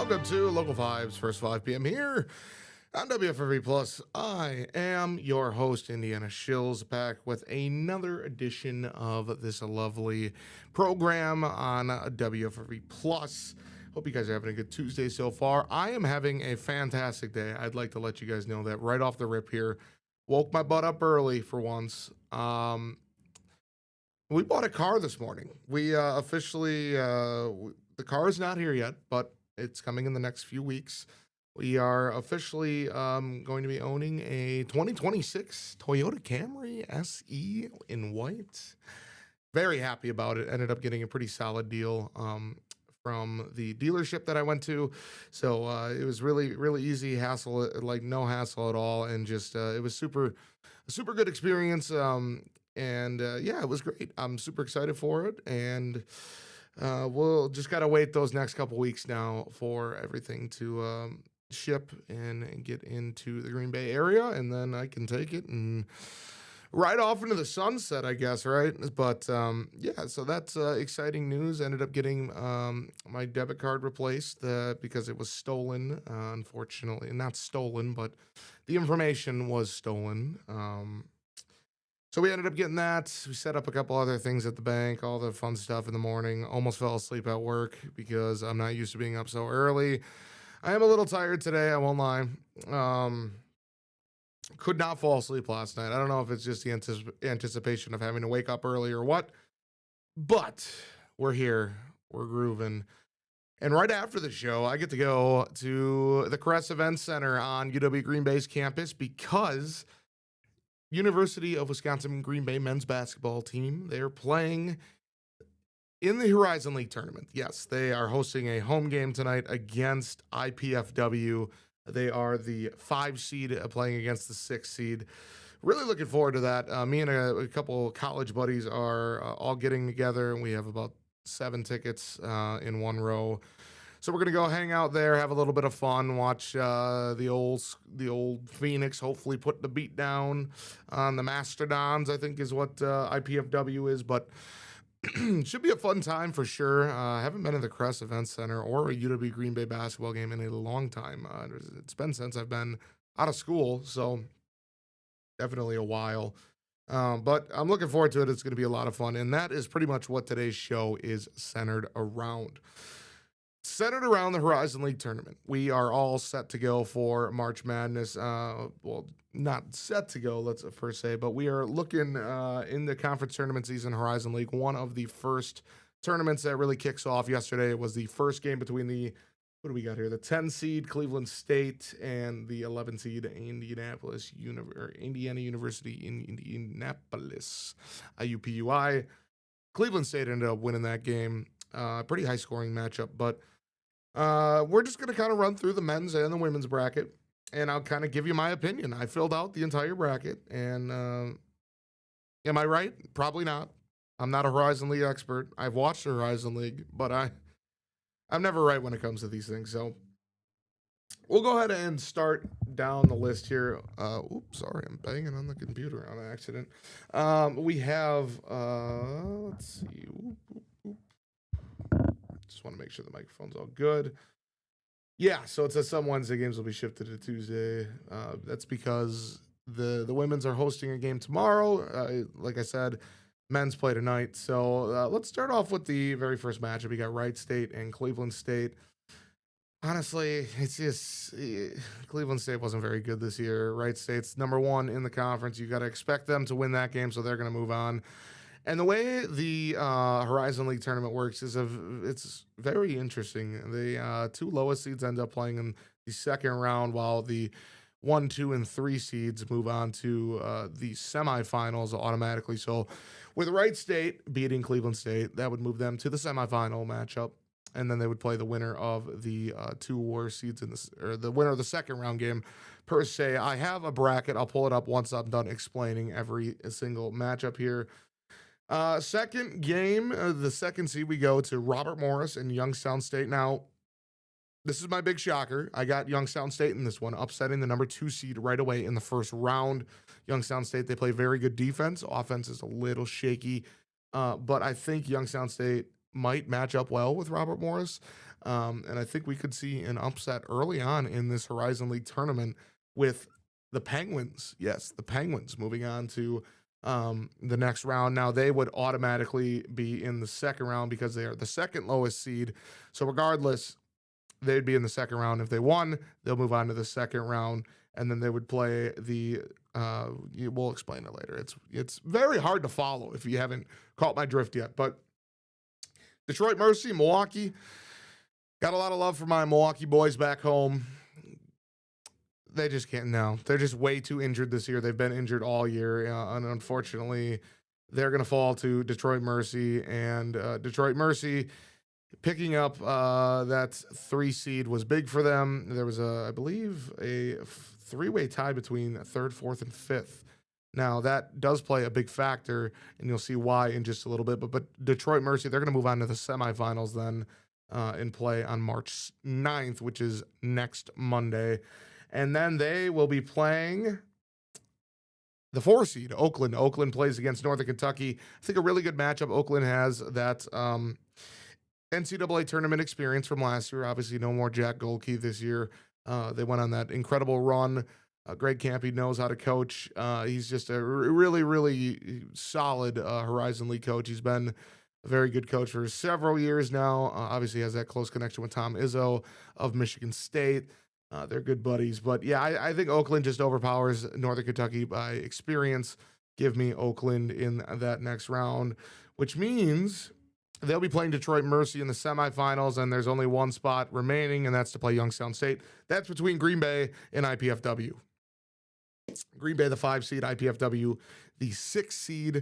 Welcome to Local 5's first 5 p.m. here on WFRV Plus. I am your host, Indiana Shills, back with another edition of this lovely program on WFRV Plus. Hope you guys are having a good Tuesday so far. I am having a fantastic day. I'd like to let you guys know that right off the rip here. Woke my butt up early for once. We bought a car this morning. We officially, the car is not here yet, but it's coming in the next few weeks. We are officially going to be owning a 2026 Toyota Camry SE in white. Very happy about it. Ended up getting a pretty solid deal from the dealership that I went to. So it was really, really easy, hassle, like no hassle at all. And just, it was a super good experience. Yeah, it was great. I'm super excited for it. And we'll just got to wait those next couple weeks now for everything to ship and get into the Green Bay area. And then I can take it and ride off into the sunset, I guess, right? But yeah, so that's exciting news. Ended up getting my debit card replaced because it was stolen, unfortunately. Not stolen, but the information was stolen. So we ended up getting that. We set up a couple other things at the bank, all the fun stuff in the morning. Almost fell asleep at work because I'm not used to being up so early. I am a little tired today, I won't lie. Could not fall asleep last night. I don't know if it's just the anticipation of having to wake up early or what, but we're here. We're grooving. And right after the show, I get to go to the Crest Event Center on UW Green Bay's campus because University of Wisconsin Green Bay men's basketball team, they're playing in the Horizon League tournament. Yes, they are hosting a home game tonight against IPFW. They are the 5 seed playing against the 6 seed. Really looking forward to that. Me and a couple college buddies are all getting together, and we have about 7 tickets in one row. So we're gonna go hang out there, have a little bit of fun, watch the old Phoenix hopefully put the beat down on the Mastodons, I think is what IPFW is, but should be a fun time for sure. Haven't been to the Crest Event Center or a UW Green Bay basketball game in a long time. It's been since I've been out of school, so definitely a while. But I'm looking forward to it. It's going to be a lot of fun, and that is pretty much what today's show is centered around. Centered around the Horizon League tournament. We are all set to go for March Madness. Well, not set to go, let's first say, but we are looking in the conference tournament season, Horizon League, one of the first tournaments that really kicks off. Yesterday it was the first game between what do we got here? The 10 seed Cleveland State and the 11 seed Indiana University in Indianapolis, IUPUI. Cleveland State ended up winning that game. Pretty high scoring matchup, but we're just going to kind of run through the men's and the women's bracket, and I'll kind of give you my opinion. I filled out the entire bracket, and am I right? Probably not. I'm not a Horizon League expert. I've watched the Horizon League, but I'm never right when it comes to these things. So we'll go ahead and start down the list here. Oops, sorry, I'm banging on the computer on accident. We have, let's see. Just want to make sure the microphone's all good. Yeah, so it says some Wednesday games will be shifted to Tuesday. That's because the women's are hosting a game tomorrow. Like I said, men's play tonight. So let's start off with the very first matchup. We got Wright State and Cleveland State. Honestly, it's just Cleveland State wasn't very good this year. Wright State's number 1 in the conference. You got to expect them to win that game, so they're going to move on. And the way the Horizon League tournament works is it's very interesting. The 2 lowest seeds end up playing in the second round, while the 1, 2, and 3 seeds move on to the semifinals automatically. So with Wright State beating Cleveland State, that would move them to the semifinal matchup, and then they would play the winner of the 2 worst seeds or the winner of the second round game per se. I have a bracket. I'll pull it up once I'm done explaining every single matchup here. Second game, the second seed, we go to Robert Morris and Youngstown State. Now, this is my big shocker. I got Youngstown State in this one, upsetting the number 2 seed right away in the first round. Youngstown State, they play very good defense. Offense is a little shaky, but I think Youngstown State might match up well with Robert Morris. And I think we could see an upset early on in this Horizon League tournament with the Penguins. Yes, the Penguins moving on to the next round. Now they would automatically be in the second round because they are the second lowest seed. So regardless, they'd be in the second round. If they won, they'll move on to the second round, and then they would play the. We'll explain it later. It's very hard to follow if you haven't caught my drift yet. But Detroit Mercy, Milwaukee, got a lot of love for my Milwaukee boys back home. They just can't. No, they're just way too injured this year. They've been injured all year, and unfortunately, they're going to fall to Detroit Mercy. And Detroit Mercy picking up that 3 seed was big for them. There was, I believe, a 3-way tie between 3rd, 4th, and 5th. Now, that does play a big factor, and you'll see why in just a little bit. But Detroit Mercy, they're going to move on to the semifinals then and play on March 9th, which is next Monday. And then they will be playing the 4 seed, Oakland. Oakland plays against Northern Kentucky. I think a really good matchup. Oakland has that NCAA tournament experience from last year. Obviously, no more Jack Goldkey this year. They went on that incredible run. Greg Campy knows how to coach. He's just a really, really solid Horizon League coach. He's been a very good coach for several years now. Obviously, has that close connection with Tom Izzo of Michigan State. They're good buddies. But, yeah, I think Oakland just overpowers Northern Kentucky by experience. Give me Oakland in that next round, which means they'll be playing Detroit Mercy in the semifinals, and there's only one spot remaining, and that's to play Youngstown State. That's between Green Bay and IPFW. Green Bay, the 5 seed, IPFW, the 6 seed.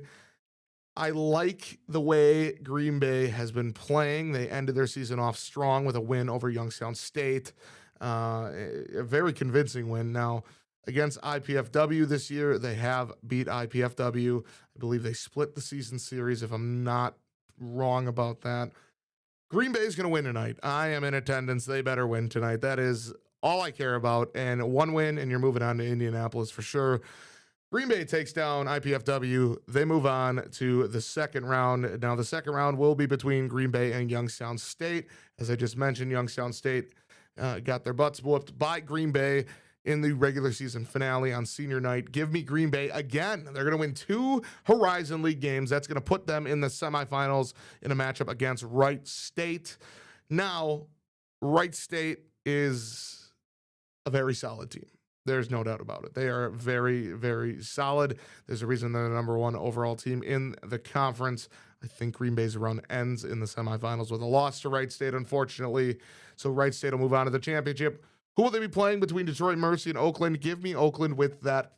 I like the way Green Bay has been playing. They ended their season off strong with a win over Youngstown State. A very convincing win. Now, against IPFW this year, they have beat IPFW. I believe they split the season series, if I'm not wrong about that. Green Bay is going to win tonight. I am in attendance. They better win tonight. That is all I care about. And one win, and you're moving on to Indianapolis for sure. Green Bay takes down IPFW. They move on to the second round. Now, the second round will be between Green Bay and Youngstown State. As I just mentioned, Youngstown State got their butts whooped by Green Bay in the regular season finale on senior night. Give me Green Bay again. They're going to win 2 Horizon League games. That's going to put them in the semifinals in a matchup against Wright State. Now, Wright State is a very solid team. There's no doubt about it. They are very, very solid. There's a reason they're the number 1 overall team in the conference. I think Green Bay's run ends in the semifinals with a loss to Wright State, unfortunately. So Wright State will move on to the championship. Who will they be playing between Detroit Mercy and Oakland? Give me Oakland with that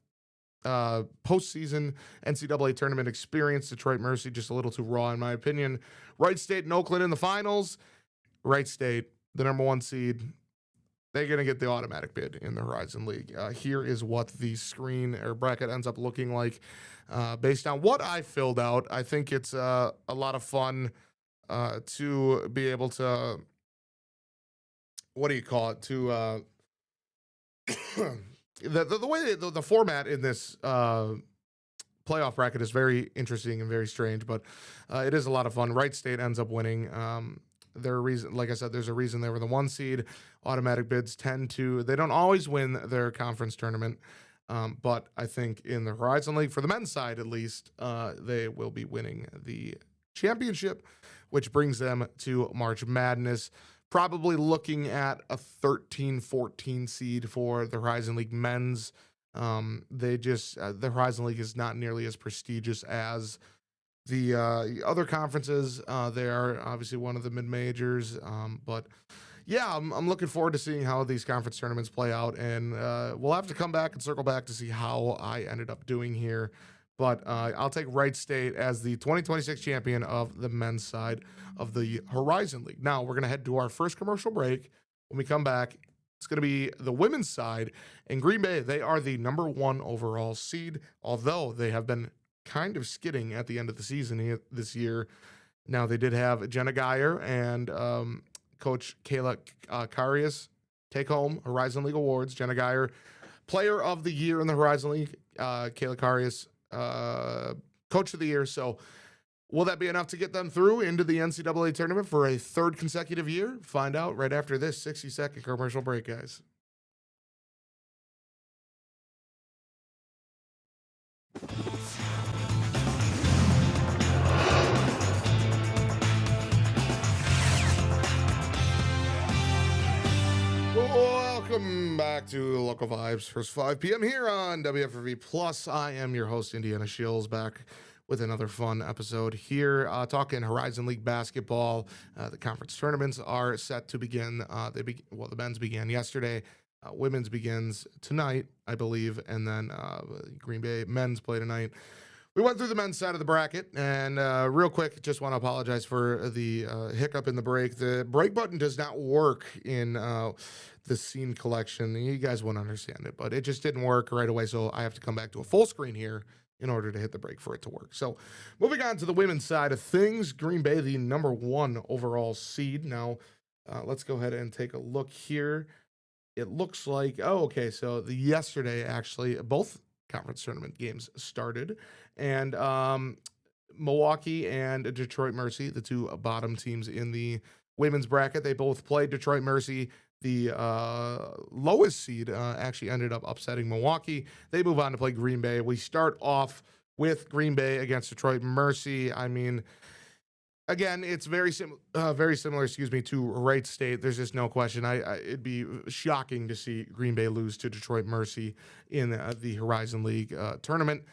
postseason NCAA tournament experience. Detroit Mercy, just a little too raw, in my opinion. Wright State and Oakland in the finals. Wright State, the number 1 seed. They're going to get the automatic bid in the Horizon League. Here is what the screen or bracket ends up looking like based on what I filled out. I think it's a lot of fun to be able to, what do you call it, to the way the format in this playoff bracket is very interesting and very strange, but it is a lot of fun. Wright State ends up winning. Their reason, like I said, there's a reason they were the 1 seed. Automatic bids they don't always win their conference tournament, but I think in the Horizon League, for the men's side at least, they will be winning the championship, which brings them to March Madness. Probably looking at a 13-14 seed for the Horizon League men's. The Horizon League is not nearly as prestigious as the other conferences. They are obviously one of the mid-majors, but yeah, I'm looking forward to seeing how these conference tournaments play out, and we'll have to come back and circle back to see how I ended up doing here. But I'll take Wright State as the 2026 champion of the men's side of the Horizon League. Now, we're going to head to our first commercial break. When we come back, it's going to be the women's side. And Green Bay, they are the number 1 overall seed, although they have been kind of skidding at the end of the season this year. Now, they did have Jenna Geyer and Coach Kayla Carias take home Horizon League awards. Jenna Geyer, Player of the Year in the Horizon League. Kayla Carias, Coach of the Year. So Will that be enough to get them through into the NCAA tournament for a third consecutive year? Find out right after this 60-second commercial break, guys. Welcome back to Local Vibes, first 5 p.m. here on WFRV Plus. I am your host, Indiana Shields, back with another fun episode here, talking Horizon League basketball. The conference tournaments are set to begin. The men's began yesterday. Women's begins tonight, I believe, and then Green Bay men's play tonight. We went through the men's side of the bracket, and real quick, just want to apologize for the hiccup in the break. The break button does not work in the scene collection. You guys won't understand it, but it just didn't work right away, so I have to come back to a full screen here in order to hit the break for it to work. So moving on to the women's side of things, Green Bay, the number 1 overall seed. Now, let's go ahead and take a look here. It looks like, so yesterday, actually, both conference tournament games started, and Milwaukee and Detroit Mercy, the two bottom teams in the women's bracket, they both played. Detroit Mercy, the lowest seed, actually ended up upsetting Milwaukee. They move on to play Green Bay. We start off with Green Bay against Detroit Mercy. I mean, again, it's very similar, to Wright State. There's just no question. It'd be shocking to see Green Bay lose to Detroit Mercy in the Horizon League tournament.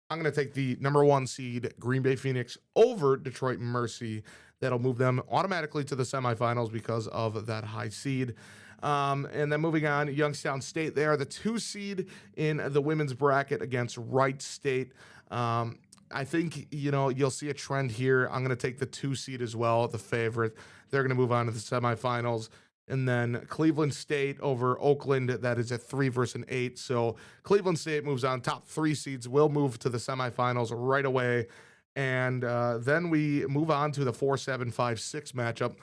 I'm going to take the number 1 seed, Green Bay Phoenix, over Detroit Mercy. That'll move them automatically to the semifinals because of that high seed. And then moving on, Youngstown State, they are the 2 seed in the women's bracket against Wright State. I think, you'll see a trend here. I'm going to take the 2 seed as well, the favorite. They're going to move on to the semifinals. And then Cleveland State over Oakland, that is a 3 versus an 8. So Cleveland State moves on. Top 3 seeds will move to the semifinals right away. And then we move on to the 4-7-5-6 matchup.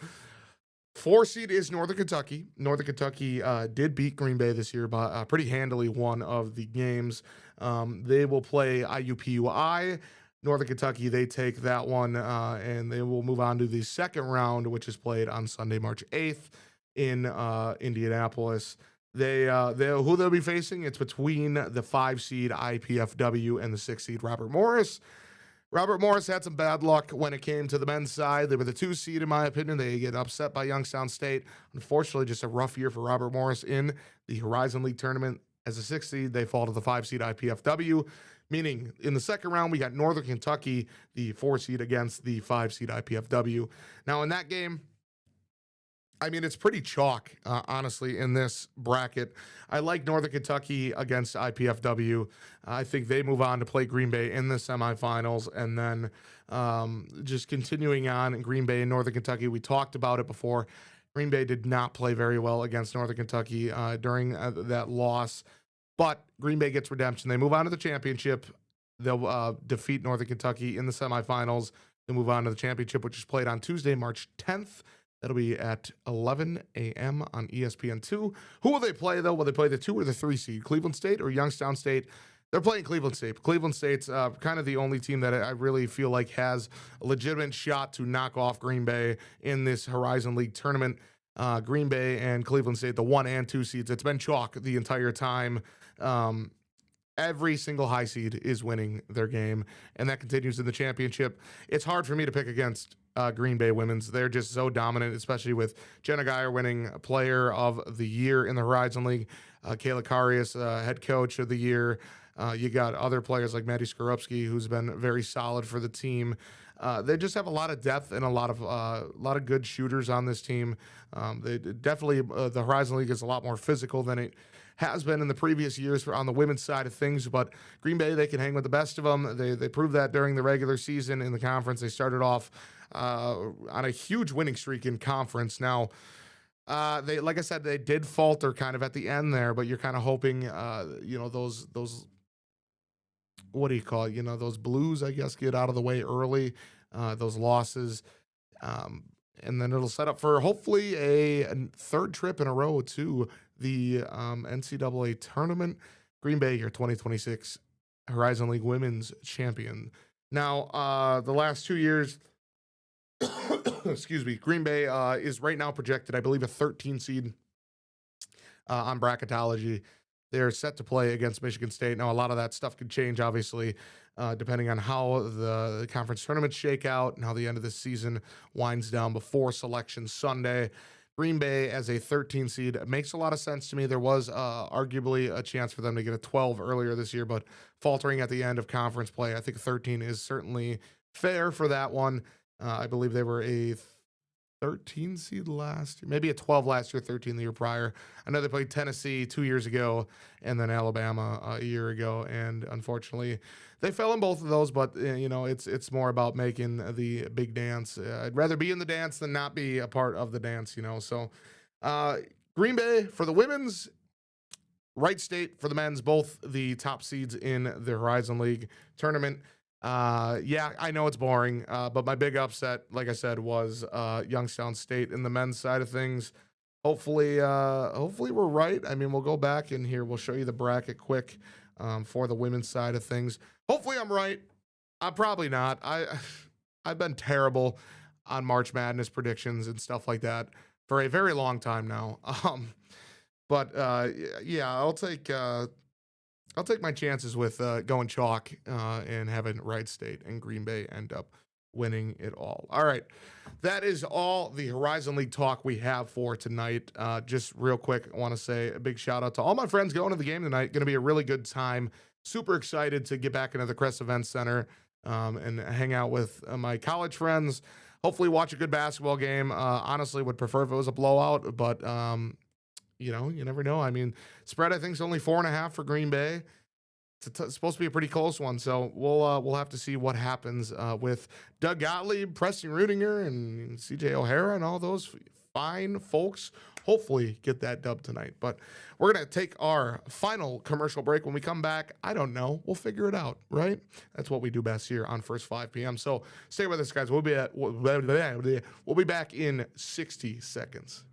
4 seed is Northern Kentucky. Northern Kentucky did beat Green Bay this year by pretty handily one of the games. They will play IUPUI. Northern Kentucky, they take that one, and they will move on to the second round, which is played on Sunday, March 8th in Indianapolis. Who they'll be facing, it's between the 5 seed IPFW and the 6 seed Robert Morris. Robert Morris had some bad luck when it came to the men's side. They were the 2 seed, in my opinion. They get upset by Youngstown State. Unfortunately, just a rough year for Robert Morris in the Horizon League tournament. As a 6 seed, they fall to the 5 seed IPFW, meaning in the second round, we got Northern Kentucky, the 4 seed, against the 5 seed IPFW. Now, in that game, I mean, it's pretty chalk, honestly, in this bracket. I like Northern Kentucky against IPFW. I think they move on to play Green Bay in the semifinals. And then just continuing on in Green Bay and Northern Kentucky, we talked about it before. Green Bay did not play very well against Northern Kentucky during that loss. But Green Bay gets redemption. They move on to the championship. They'll defeat Northern Kentucky in the semifinals. They move on to the championship, which is played on Tuesday, March 10th. That'll be at 11 a.m. on ESPN2. Who will they play, though? Will they play the 2 or the 3 seed? Cleveland State or Youngstown State? They're playing Cleveland State. Cleveland State's kind of the only team that I really feel like has a legitimate shot to knock off Green Bay in this Horizon League tournament. Green Bay and Cleveland State, the 1 and 2 seeds. It's been chalk the entire time. Every single high seed is winning their game, and that continues in the championship. It's hard for me to pick against Green Bay women's. They're just so dominant, especially with Jenna Geyer winning Player of the Year in the Horizon League, Kayla Karius, Head Coach of the Year. You got other players like Maddie Skorupski, who's been very solid for the team. They just have a lot of depth and a lot of good shooters on this team. They definitely the Horizon League is a lot more physical than it has been in the previous years on the women's side of things, but Green Bay, they can hang with the best of them. They proved that during the regular season in the conference. They started off on a huge winning streak in conference. Now, they, like I said, they did falter kind of at the end there, but you're kind of hoping, those what do you call it? Those blues, I guess, get out of the way early, those losses. And then it'll set up for hopefully a third trip in a row to the NCAA tournament. Green Bay, your 2026 Horizon League Women's Champion. Now, the last 2 years, excuse me, Green Bay is right now projected, I believe, a 13 seed on bracketology. They're set to play against Michigan State. Now, a lot of that stuff could change, obviously, depending on how the conference tournaments shake out and how the end of the season winds down before Selection Sunday. Green Bay as a 13 seed makes a lot of sense to me. There was arguably a chance for them to get a 12 earlier this year, but faltering at the end of conference play, I think 13 is certainly fair for that one. I believe they were a 13 seed last year, maybe a 12 last year, 13 the year prior. I know they played Tennessee 2 years ago and then Alabama a year ago, and unfortunately they fell in both of those. But it's more about making the big dance. I'd rather be in the dance than not be a part of the dance. So Green Bay for the women's, Wright State for the men's, both the top seeds in the Horizon League tournament. Yeah, I know it's boring, but my big upset, like I said, was Youngstown State in the men's side of things. Hopefully we're right. I mean, we'll go back in here. We'll show you the bracket quick for the women's side of things. Hopefully I'm right. I'm probably not. I've been terrible on March Madness predictions and stuff like that for a very long time now. But yeah, I'll take my chances with going chalk and having Wright State and Green Bay end up winning it all. All right. That is all the Horizon League talk we have for tonight. Just real quick, I want to say a big shout out to all my friends going to the game tonight. Going to be a really good time. Super excited to get back into the Crest Event Center and hang out with my college friends. Hopefully watch a good basketball game. Honestly, would prefer if it was a blowout, but you never know. I mean, spread I think is only 4.5 for Green Bay. It's supposed to be a pretty close one, so we'll have to see what happens with Doug Gottlieb, Preston Rudinger, and CJ O'Hara, and all those fine folks. Hopefully get that dub tonight. But we're going to take our final commercial break. When we come back, I don't know. We'll figure it out, right? That's what we do best here on First 5 p.m. So stay with us, guys. We'll be back in 60 seconds.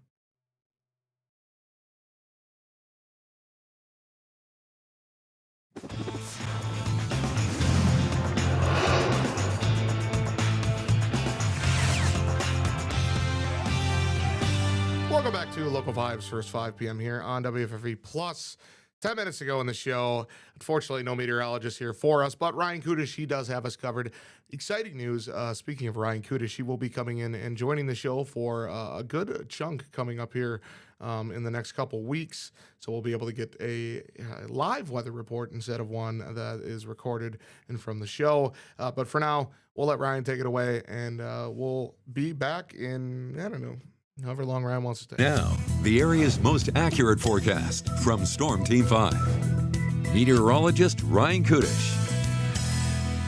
Welcome back to Local Vibes, First 5 p.m. here on WFRV Plus. 10 minutes to go in the show. Unfortunately, no meteorologist here for us, but Ryan Kudish, he does have us covered. Exciting news. Speaking of Ryan Kudish, he will be coming in and joining the show for a good chunk coming up here in the next couple weeks. So we'll be able to get a live weather report instead of one that is recorded and from the show. But for now, we'll let Ryan take it away, and we'll be back in, I don't know, however long Ryan wants to stay. Now, the area's most accurate forecast from Storm Team 5. Meteorologist Ryan Kudish.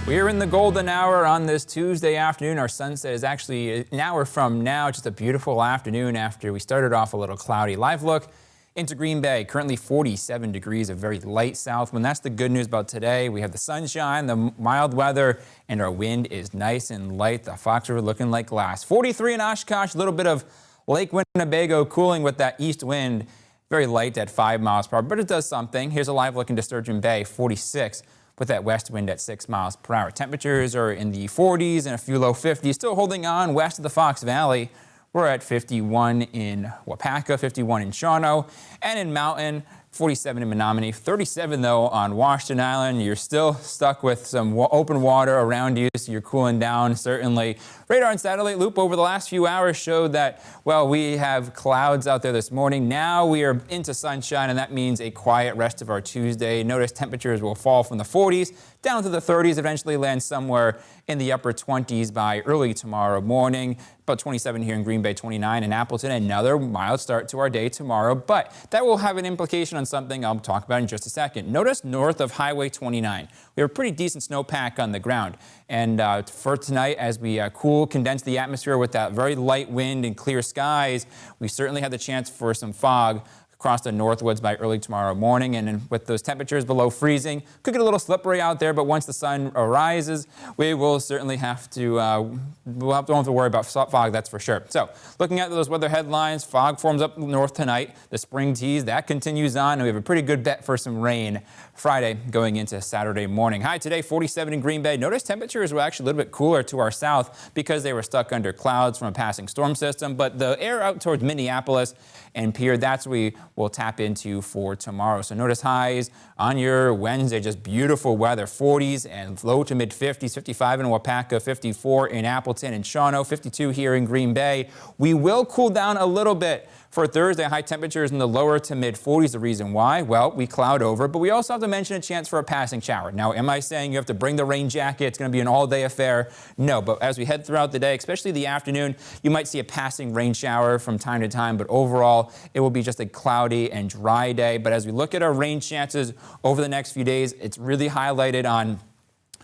We're in the golden hour on this Tuesday afternoon. Our sunset is actually an hour from now. Just a beautiful afternoon after we started off a little cloudy. Live look into Green Bay, currently 47 degrees, a very light south wind. That's the good news about today. We have the sunshine, the mild weather, and our wind is nice and light. The Fox River looking like glass. 43 in Oshkosh, a little bit of Lake Winnebago cooling with that east wind, very light at 5 miles per hour, but it does something. Here's a live look into Sturgeon Bay, 46 with that west wind at 6 miles per hour. Temperatures are in the 40s and a few low 50s, still holding on west of the Fox Valley. We're at 51 in Wapaka, 51 in Shawano, and in Mountain, 47 in Menominee, 37 though on Washington Island. You're still stuck with some open water around you, so you're cooling down certainly. Radar and satellite loop over the last few hours showed that, well, we have clouds out there this morning. Now we are into sunshine, and that means a quiet rest of our Tuesday. Notice temperatures will fall from the 40s down to the 30s, eventually land somewhere in the upper 20s by early tomorrow morning. About 27 here in Green Bay, 29 in Appleton. Another mild start to our day tomorrow, but that will have an implication on something I'll talk about in just a second. Notice north of Highway 29, we have a pretty decent snowpack on the ground. And for tonight, as we condense the atmosphere with that very light wind and clear skies, we certainly have the chance for some fog across the northwoods by early tomorrow morning. And then with those temperatures below freezing, could get a little slippery out there, but once the sun arises, we will certainly have to, don't have to worry about fog, that's for sure. So looking at those weather headlines, fog forms up north tonight. The spring tease, that continues on, and we have a pretty good bet for some rain Friday going into Saturday morning. High today, 47 in Green Bay. Notice temperatures were actually a little bit cooler to our south because they were stuck under clouds from a passing storm system, but the air out towards Minneapolis and Pierre, that's what we will tap into for tomorrow. So notice highs on your Wednesday, just beautiful weather, 40s and low to mid 50s, 55 in Wapaka, 54 in Appleton and Shawano, 52 here in Green Bay. We will cool down a little bit for Thursday. High temperatures in the lower to mid 40s. The reason why? Well, we cloud over, but we also have to mention a chance for a passing shower. Now, am I saying you have to bring the rain jacket? It's going to be an all-day affair? No, but as we head throughout the day, especially the afternoon, you might see a passing rain shower from time to time, but overall, it will be just a cloudy and dry day. But as we look at our rain chances over the next few days, it's really highlighted on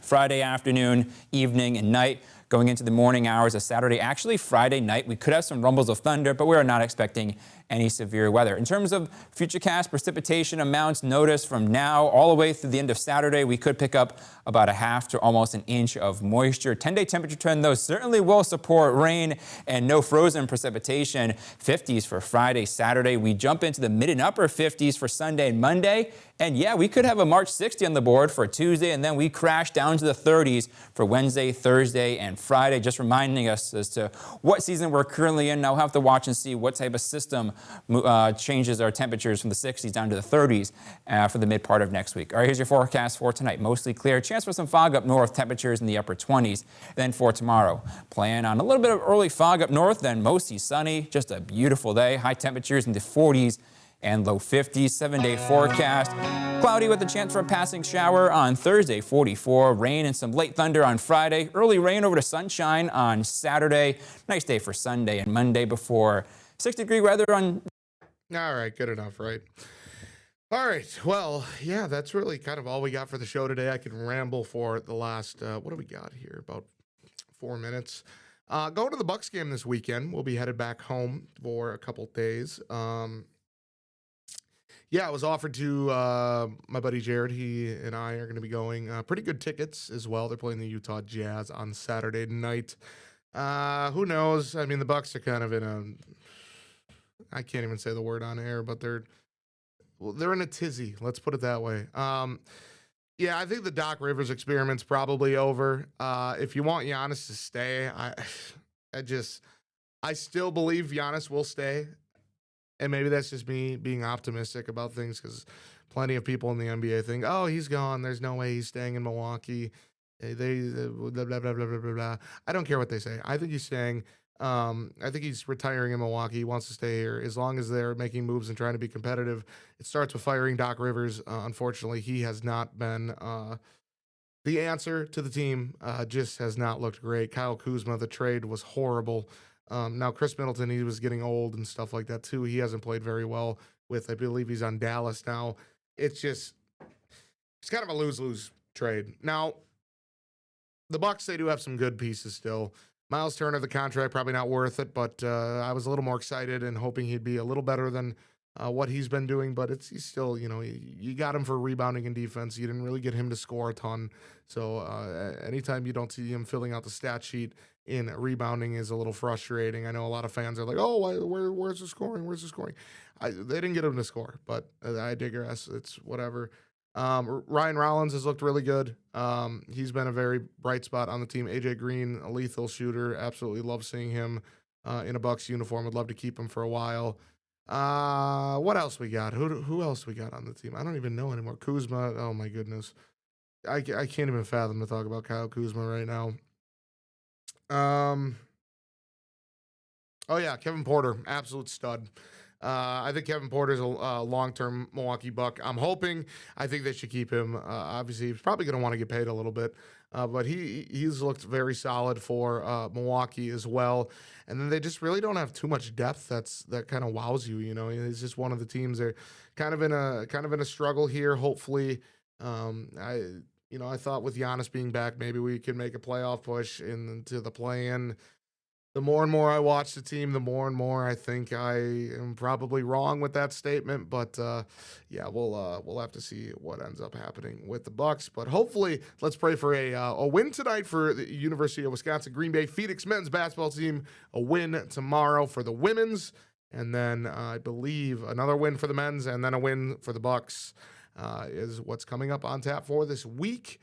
Friday afternoon, evening, and night. Going into the morning hours of Saturday, actually Friday night, we could have some rumbles of thunder, but we are not expecting any severe weather. In terms of futurecast precipitation amounts, notice from now all the way through the end of Saturday, we could pick up about a half to almost an inch of moisture. 10-day temperature trend, though, certainly will support rain and no frozen precipitation. 50s for Friday, Saturday. We jump into the mid and upper 50s for Sunday and Monday. And yeah, we could have a March 60 on the board for Tuesday, and then we crash down to the 30s for Wednesday, Thursday, and Friday, just reminding us as to what season we're currently in. Now we'll have to watch and see what type of system changes our temperatures from the 60s down to the 30s for the mid part of next week. All right, here's your forecast for tonight. Mostly clear. Chance for some fog up north, temperatures in the upper 20s. Then for tomorrow, plan on a little bit of early fog up north, then mostly sunny. Just a beautiful day. High temperatures in the 40s and low 50s. 7-day forecast. Cloudy with a chance for a passing shower on Thursday, 44. Rain and some late thunder on Friday. Early rain over to sunshine on Saturday. Nice day for Sunday and Monday before 60-degree weather on... All right, good enough, right? All right, well, yeah, that's really kind of all we got for the show today. I can ramble for the last, what do we got here? About 4 minutes. Going to the Bucks game this weekend. We'll be headed back home for a couple days. Yeah, I was offered to my buddy Jared. He and I are going to be going. Pretty good tickets as well. They're playing the Utah Jazz on Saturday night. Who knows? I mean, the Bucks are kind of in a... I can't even say the word on air, but they're in a tizzy. Let's put it that way. Yeah, I think the Doc Rivers experiment's probably over. If you want Giannis to stay, I still believe Giannis will stay. And maybe that's just me being optimistic about things because plenty of people in the NBA think, oh, he's gone. There's no way he's staying in Milwaukee. Blah, blah, blah, blah, blah, blah, blah. I don't care what they say. I think he's staying. I think he's retiring in Milwaukee. He wants to stay here as long as they're making moves and trying to be competitive. It starts with firing Doc Rivers. Unfortunately, he has not been the answer to the team. Just has not looked great. Kyle Kuzma, the trade was horrible. Now, Chris Middleton, he was getting old and stuff like that, too. He hasn't played very well with, I believe he's on Dallas now. It's kind of a lose-lose trade. Now, the Bucks, they do have some good pieces still. Miles Turner, the contract, probably not worth it, but I was a little more excited and hoping he'd be a little better than what he's been doing, but he's still, you got him for rebounding and defense. You didn't really get him to score a ton. So anytime you don't see him filling out the stat sheet in rebounding is a little frustrating. I know a lot of fans are like, oh, where's the scoring? Where's the scoring? They didn't get him to score, but I digress. It's whatever. Ryan Rollins has looked really good. He's been a very bright spot on the team. AJ Green, a lethal shooter. Absolutely love seeing him in a Bucks uniform. Would love to keep him for a while. What else we got? Who else we got on the team? I don't even know anymore. Kuzma. Oh my goodness. I can't even fathom to talk about Kyle Kuzma right now. Oh yeah, Kevin Porter, absolute stud. I think Kevin Porter's a long-term Milwaukee Buck. I think they should keep him. Obviously, he's probably going to want to get paid a little bit, but he's looked very solid for Milwaukee as well. And then they just really don't have too much depth. That kind of wows you. He's just one of the teams. They're kind of in a struggle here. Hopefully, I thought with Giannis being back, maybe we could make a playoff push into the play-in. The more and more I watch the team, the more and more I think I am probably wrong with that statement. But yeah, we'll have to see what ends up happening with the Bucks. But hopefully, let's pray for a win tonight for the University of Wisconsin Green Bay Phoenix men's basketball team. A win tomorrow for the women's, and then I believe another win for the men's, and then a win for the Bucks is what's coming up on tap for this week.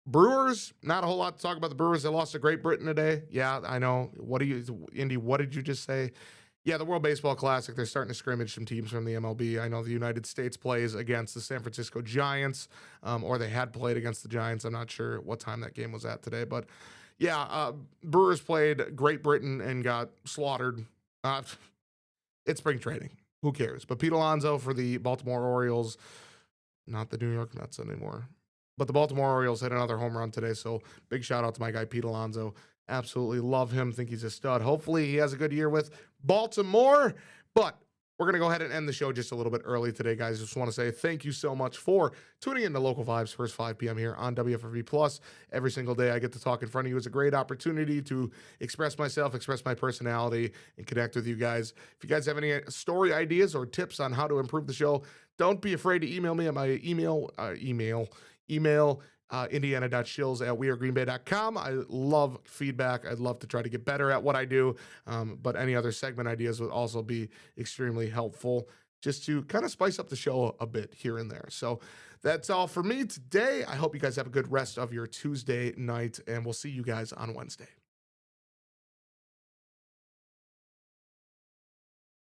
Brewers, not a whole lot to talk about the Brewers. They lost to Great Britain today. Yeah, I know. Indy, what did you just say? Yeah, the World Baseball Classic, they're starting to scrimmage some teams from the MLB. I know the United States plays against the San Francisco Giants, or they had played against the Giants. I'm not sure what time that game was at today. But yeah, Brewers played Great Britain and got slaughtered. It's spring training. Who cares? But Pete Alonso for the Baltimore Orioles, not the New York Mets anymore. But the Baltimore Orioles hit another home run today, so big shout out to my guy Pete Alonso. Absolutely love him. Think he's a stud. Hopefully he has a good year with Baltimore. But we're going to go ahead and end the show just a little bit early today, guys. Just want to say thank you so much for tuning in to Local Vibes first 5 p.m. here on WFRV Plus. Every single day I get to talk in front of you. It's a great opportunity to express myself, express my personality, and connect with you guys. If you guys have any story ideas or tips on how to improve the show, don't be afraid to email me at my email indiana.shills@wearegreenbay.com. I love feedback. I'd love to try to get better at what I do, but any other segment ideas would also be extremely helpful just to kind of spice up the show a bit here and there. So that's all for me today. I hope you guys have a good rest of your Tuesday night, and we'll see you guys on Wednesday.